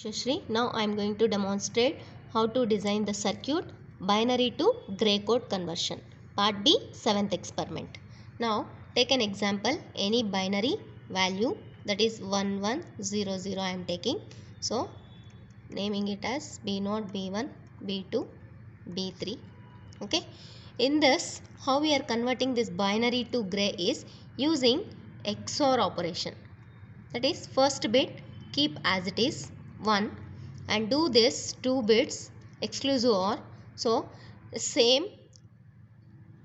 Shashri. Now I am going to demonstrate how to design the circuit binary to gray code conversion. Part B, 7th experiment. Now take an example, any binary value, that is 1100 I am taking. So naming it as B0, B1, B2, B3. Okay. In this, how we are converting this binary to gray is using XOR operation. That is, first bit keep as it is 1 and do this 2 bits exclusive OR. So same,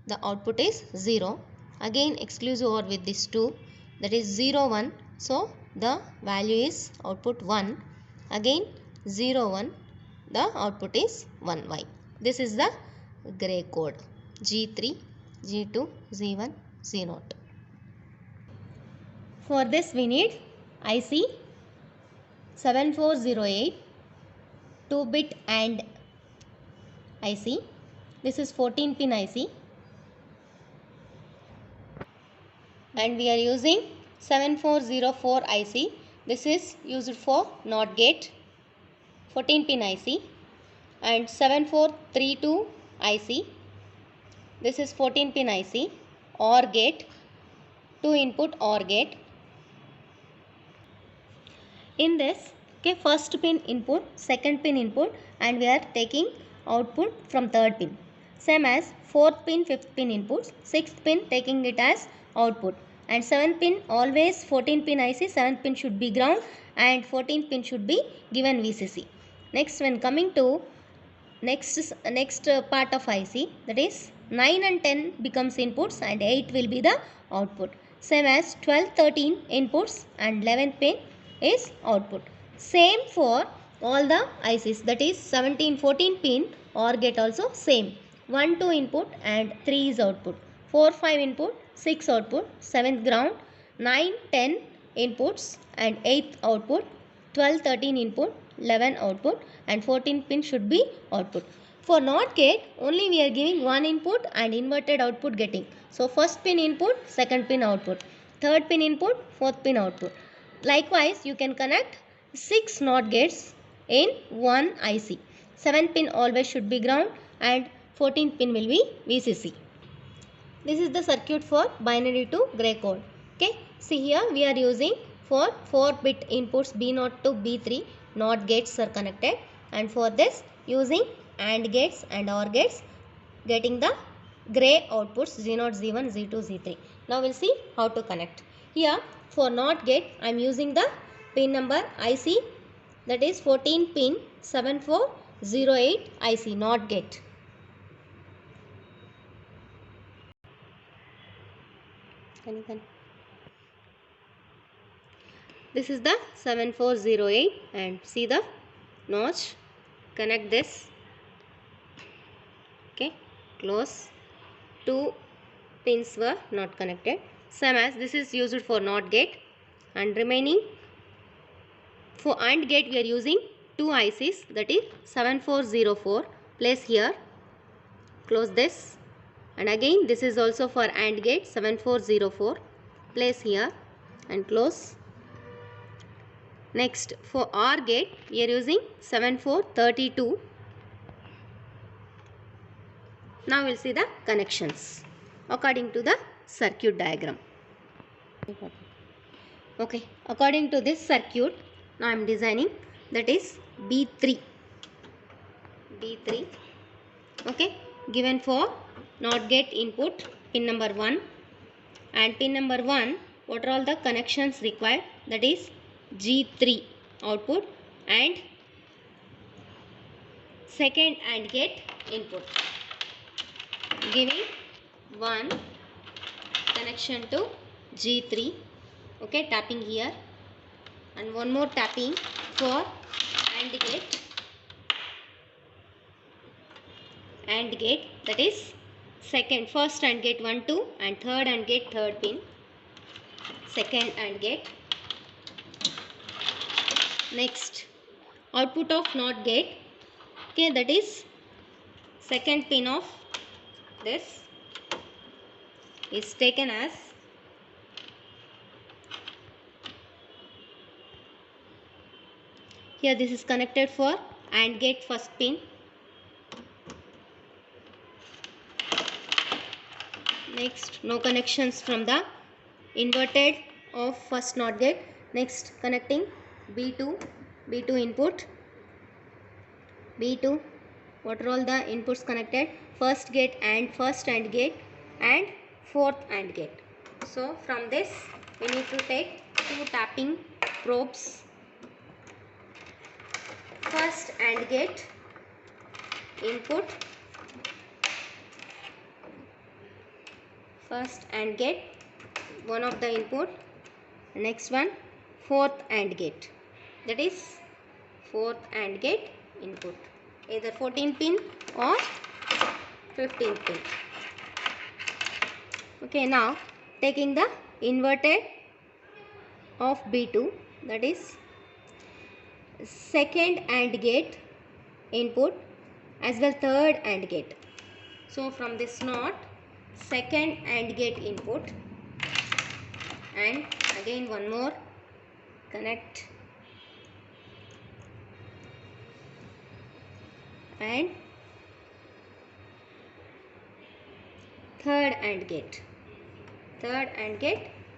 the output is 0. Again exclusive OR with this 2, that is 0 1. So the value is output 1. Again 0 1, the output is 1y. This is the gray code G3, G2, Z1, Z0. For this we need IC 7408 2-bit AND IC. This is 14-pin IC and we are using 7404 IC. This is used for NOT gate, 14-pin IC, and 7432 IC. This is 14-pin IC, OR gate, 2-input OR gate. In this, okay, first pin input, second pin input, and we are taking output from third pin. Same as fourth pin, fifth pin inputs, sixth pin taking it as output, and seventh pin always 14 pin IC, seventh pin should be ground and 14th pin should be given VCC. Next, when coming to next part of IC, that is 9 and 10 becomes inputs and 8 will be the output. Same as 12, 13 inputs and 11th pin is output. Same for all the ICs, that is 17, 14 pin OR gate also same. 1, 2 input and 3 is output. 4, 5 input, 6 output, 7th ground, 9, 10 inputs and 8th output, 12, 13 input, 11 output and 14 pin should be output. For NOT gate, only we are giving one input and inverted output getting. So first pin input, second pin output, third pin input, fourth pin output. Likewise, you can connect 6 NOT gates in one IC. 7th pin always should be ground and 14th pin will be VCC. This is the circuit for binary to gray code. Okay, see here we are using for 4-bit inputs B0 to B3 NOT gates are connected, and for this using AND gates and OR gates getting the gray outputs Z0, Z1, Z2, Z3. Now we'll see how to connect. Here for NOT gate I am using the pin number IC, that is 14 pin 7408 IC NOT gate. This is the 7408 and see the notch. Connect this. Okay, close. 2 pins were not connected. Same as this is used for NOT gate, and remaining for AND gate we are using 2 ICs, that is 7404. Place here. Close this. And again this is also for AND gate 7404. Place here and close. Next for OR gate we are using 7432. Now we will see the connections according to the circuit diagram. Okay, according to this circuit now I am designing, that is B3. Okay, given for NOT gate input pin number 1, and pin number 1 what are all the connections required, that is G3 output and second AND gate input, giving one connection to G3. Okay, tapping here and one more tapping for AND gate, that is first AND gate 1, 2 and third AND gate third pin, second AND gate. Next output of NOT gate, okay, that is second pin of this is taken as Here this is connected for AND gate first pin. Next, no connections from the inverted of first NOT gate. Next, connecting B2 input. B2, what are all the inputs connected? First gate and first AND gate and fourth AND gate. So from this we need to take two tapping probes. First AND gate input, first AND gate, one of the input. Next one, fourth AND gate, that is fourth AND gate input, either 14 pin or 15 pin. Okay, now taking the inverted of B2, that is second AND gate input as well third AND gate. So from this NOT, second AND gate input, and again one more, connect and third AND gate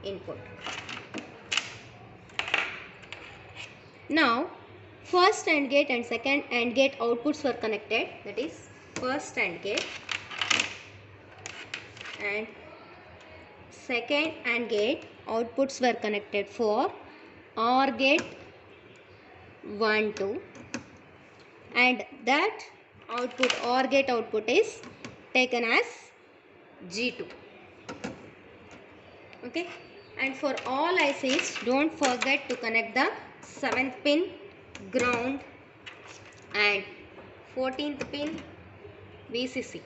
input. Now first AND gate and second AND gate outputs were connected, that is first AND gate and second AND gate outputs were connected for OR gate 1, 2, and that output, OR gate output, is taken as G2. Okay, and for all ICs, don't forget to connect the 7th pin ground and 14th pin VCC.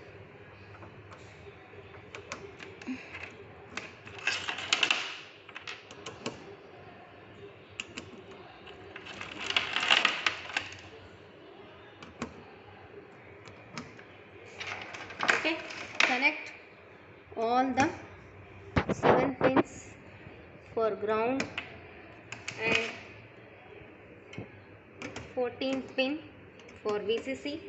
Okay, connect all the 7 pins for ground and 14th pin for VCC.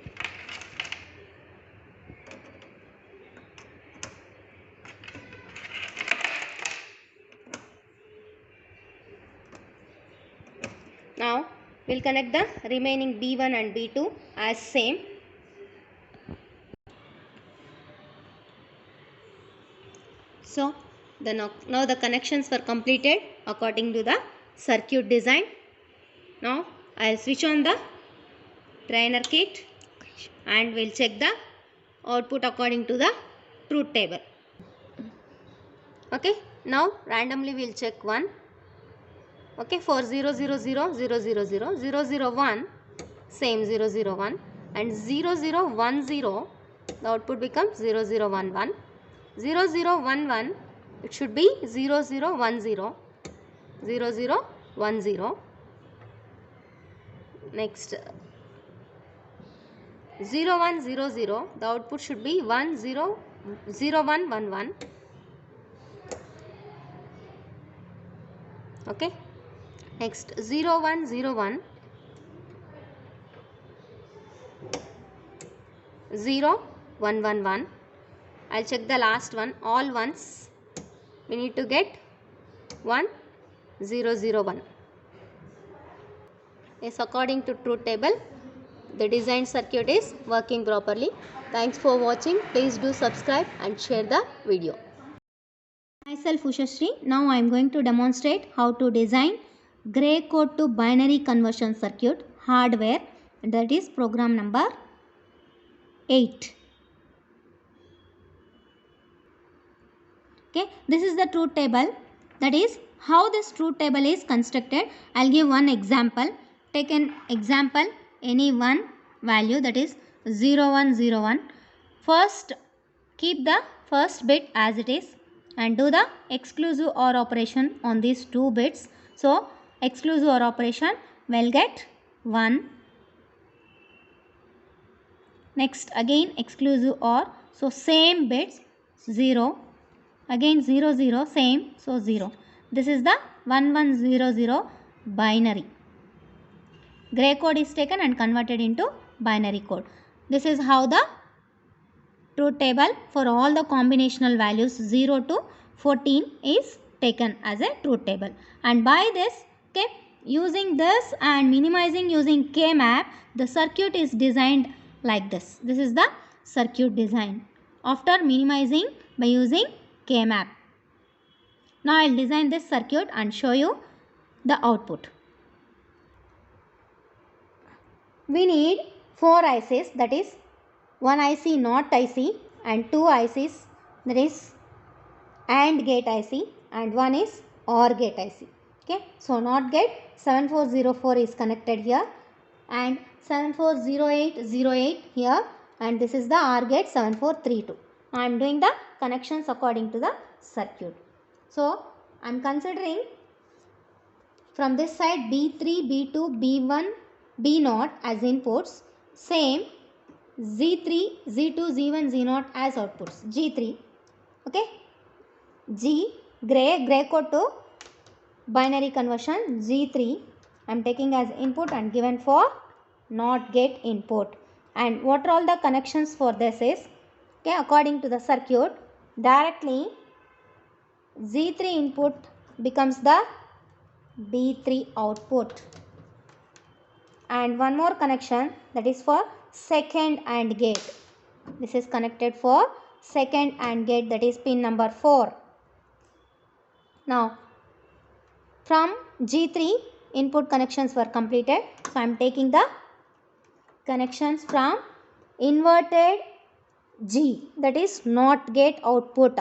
Now we'll connect the remaining B1 and B2 as same. So now the connections were completed according to the circuit design. Now I'll switch on the trainer kit and we'll check the output according to the truth table. Okay, now randomly we'll check one. Okay, for 0 0 0 0 0 0 0 0 1, same 0 0 1, and 0 0 1 0, the output becomes 0 0 1 1. 0 0 1 1, it should be 0 0 1 0, 0 0 1 0. Next 0 1 0 0, the output should be 1 0 0 1 1 1. Okay, next 0 1 0 1, 0 1 1 1. I'll check the last one, all ones. We need to get 1 0 0 1. Yes, according to truth table, the design circuit is working properly. Thanks for watching. Please do subscribe and share the video. Myself Ushashree. Now I am going to demonstrate how to design gray code to binary conversion circuit hardware, that is program number 8. Okay, this is the truth table, that is how this truth table is constructed. I'll give one example. Take an example, any one value, that is 0 1 0 1. First keep the first bit as it is and do the exclusive OR operation on these two bits. So exclusive OR operation will get 1. Next again exclusive OR, so same bits 0. Again 0 0, same, so 0. This is the 1 1 0 0 binary. gray code is taken and converted into binary code. This is how the truth table for all the combinational values 0 to 14 is taken as a truth table. And by this, okay, using this and minimizing using K-map, the circuit is designed like this. This is the circuit design after minimizing by using K-map. Now I will design this circuit and show you the output. We need 4 ICs, that is 1 IC NOT IC and 2 ICs, that is AND gate IC, and one is OR gate IC. Okay, so NOT gate 7404 is connected here and 740808 here, and this is the OR gate 7432. I am doing the connections according to the circuit. So I am considering from this side B3, B2, B1, B0 as inputs, same Z3, Z2, Z1, Z0 as outputs. G3, okay, G, gray code to binary conversion, G3 I am taking as input and given for NOT gate input. And what are all the connections for this is, okay, according to the circuit, directly Z3 input becomes the B3 output. And one more connection, that is for second AND gate. This is connected for second AND gate, that is pin number 4. Now from G3 input connections were completed. So I am taking the connections from inverted G, that is NOT gate output.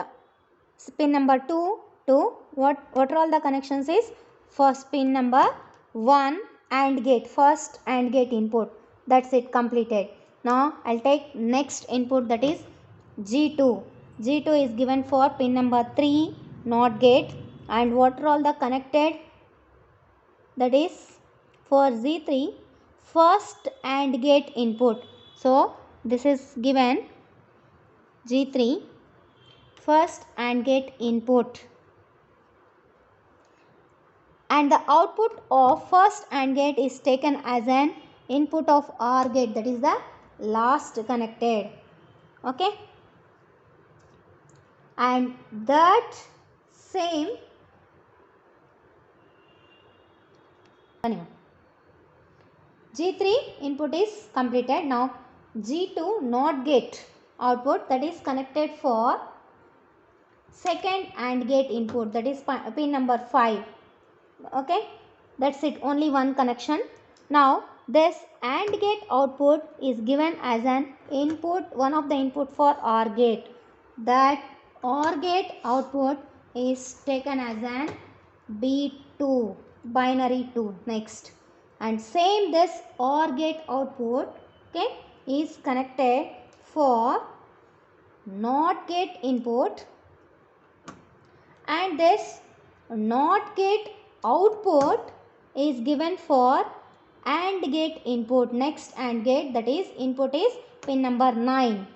Pin number 2 to what are all the connections is, first pin number 1 AND gate, first AND gate input. That's it, completed. Now I'll take next input, that is G2. G2 is given for pin number 3 NOT gate, and what are all the connected, that is for Z3 first AND gate input. So this is given G3 first AND gate input, and the output of first AND gate is taken as an input of OR gate, that is the last connected. Okay, and that same G3 input is completed. Now G2 NOT gate output, that is connected for second AND gate input, that is pin number 5. Okay, that's it, only one connection. Now this AND gate output is given as an input, one of the input for OR gate. That OR gate output is taken as an B2, binary 2 next. And same this OR gate output, okay, is connected for NOT gate input, and this NOT gate output is given for AND gate input, next AND gate, that is input is pin number 9.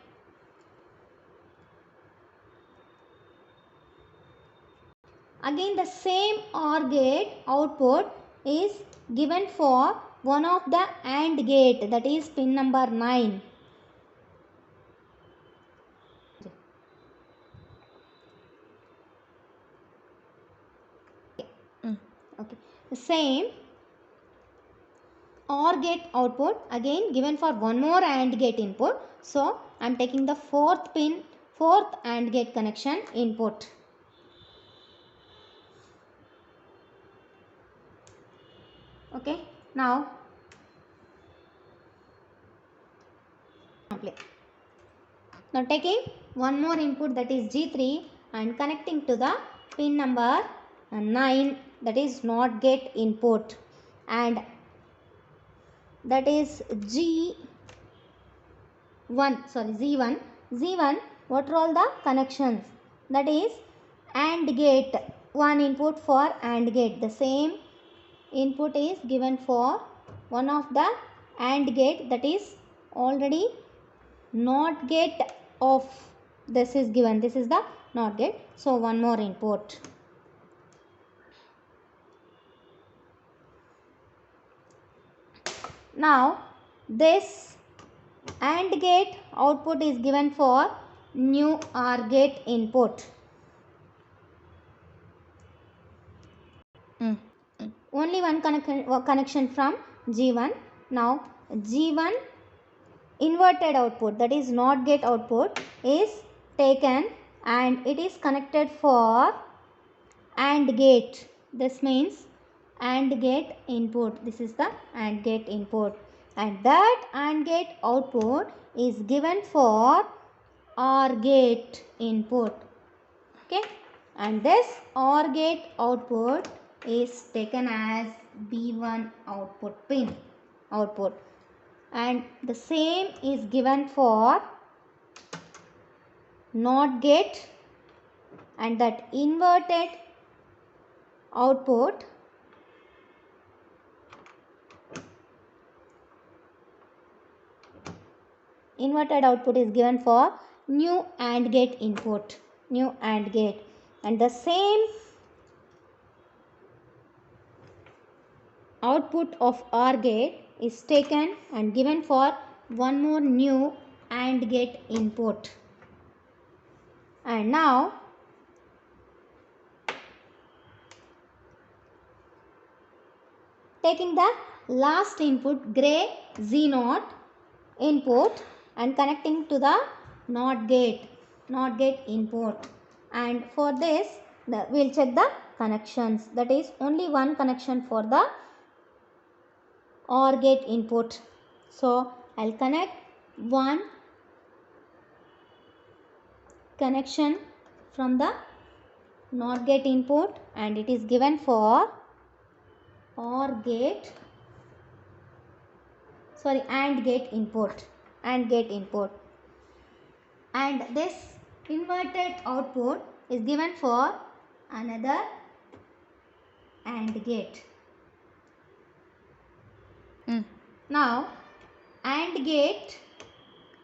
Again the same OR gate output is given for one of the AND gate, that is pin number 9. Okay, the same OR gate output again given for one more AND gate input. So I am taking the fourth AND gate connection input. Okay, now taking one more input, that is G3, and connecting to the pin number 9, that is NOT gate input, and that is Z1. What are all the connections? That is AND gate, one input for AND gate. The same input is given for one of the AND gate, that is already NOT gate of this is given. This is the NOT gate. So one more input. Now this AND gate output is given for new OR gate input. Only one connection from G1. Now G1 inverted output, that is NOT gate output, is taken and it is connected for AND gate. This means AND gate input. This is the AND gate input, and that AND gate output is given for OR gate input. Okay, and this OR gate output is taken as B1 output pin output, and the same is given for NOT gate, and that inverted output is given for new AND gate input, new AND gate, and the same output of OR gate is taken and given for one more new AND gate input. And now taking the last input gray Z0 input and connecting to the NOT gate input, and for this we will check the connections, that is only one connection for the OR gate input. So I will connect one connection from the NOT gate input, and it is given for AND gate input, and this inverted output is given for another AND gate. Now AND gate,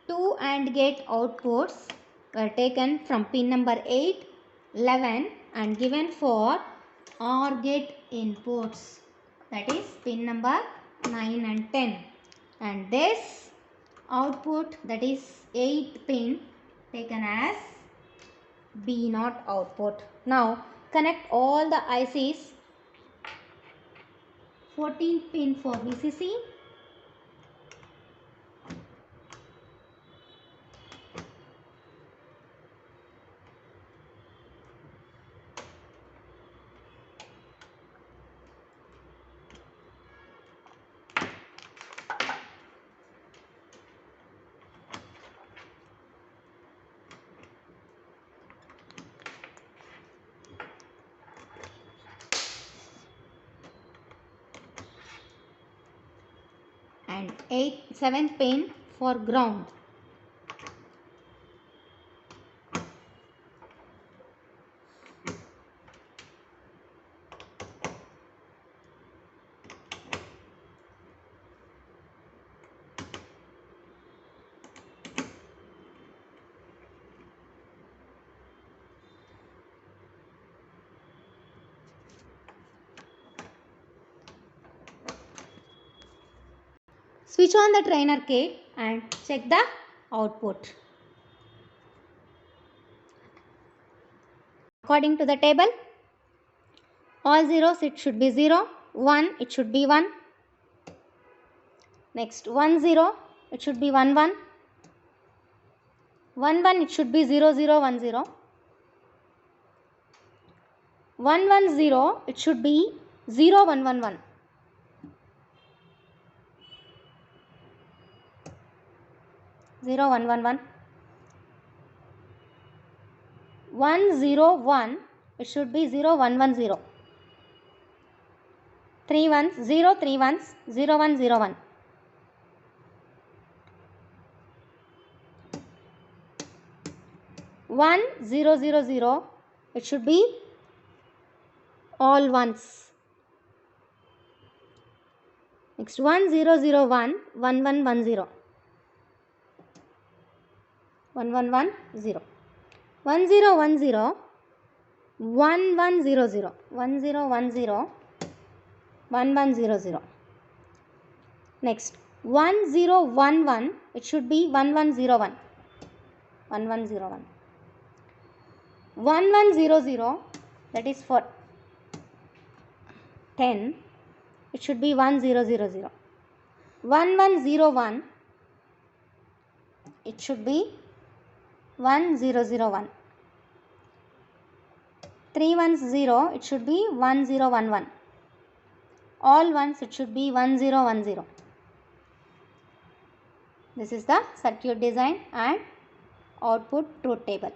two AND gate outputs were taken from pin number 8, 11 and given for OR gate inputs, that is pin number 9 and 10, and this output, that is 8 pin, taken as B0 output. Now connect all the ICs. 14 pin for VCC, and 7 pin for ground. Switch on the trainer kit and check the output. According to the table, all zeros it should be 0, 1 it should be 1, next 1 0 it should be 1 1, 1 1 it should be 0 0 1 0, 1 1 0 it should be 0 1 1 1. 0 1 1 1, 1 0 1 it should be 0 1 1 0, 3 ones 0 3 ones 0 1 0 1, 1 0 0 0 it should be all ones. Next 1 0 0 1 1 1 1 0, 1 1 1 0, 1 0 1 0 1 1 0 0, 1 0 1 0 1 1 0 0. Next 1011, it should be 1101. 1101. 1100, that is for 10, it should be 1000. 1101, it should be 1001. 310, it should be 1011. All ones, it should be 1010. This is the circuit design and output truth table.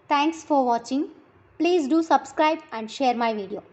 Thanks for watching. Please do subscribe and share my video.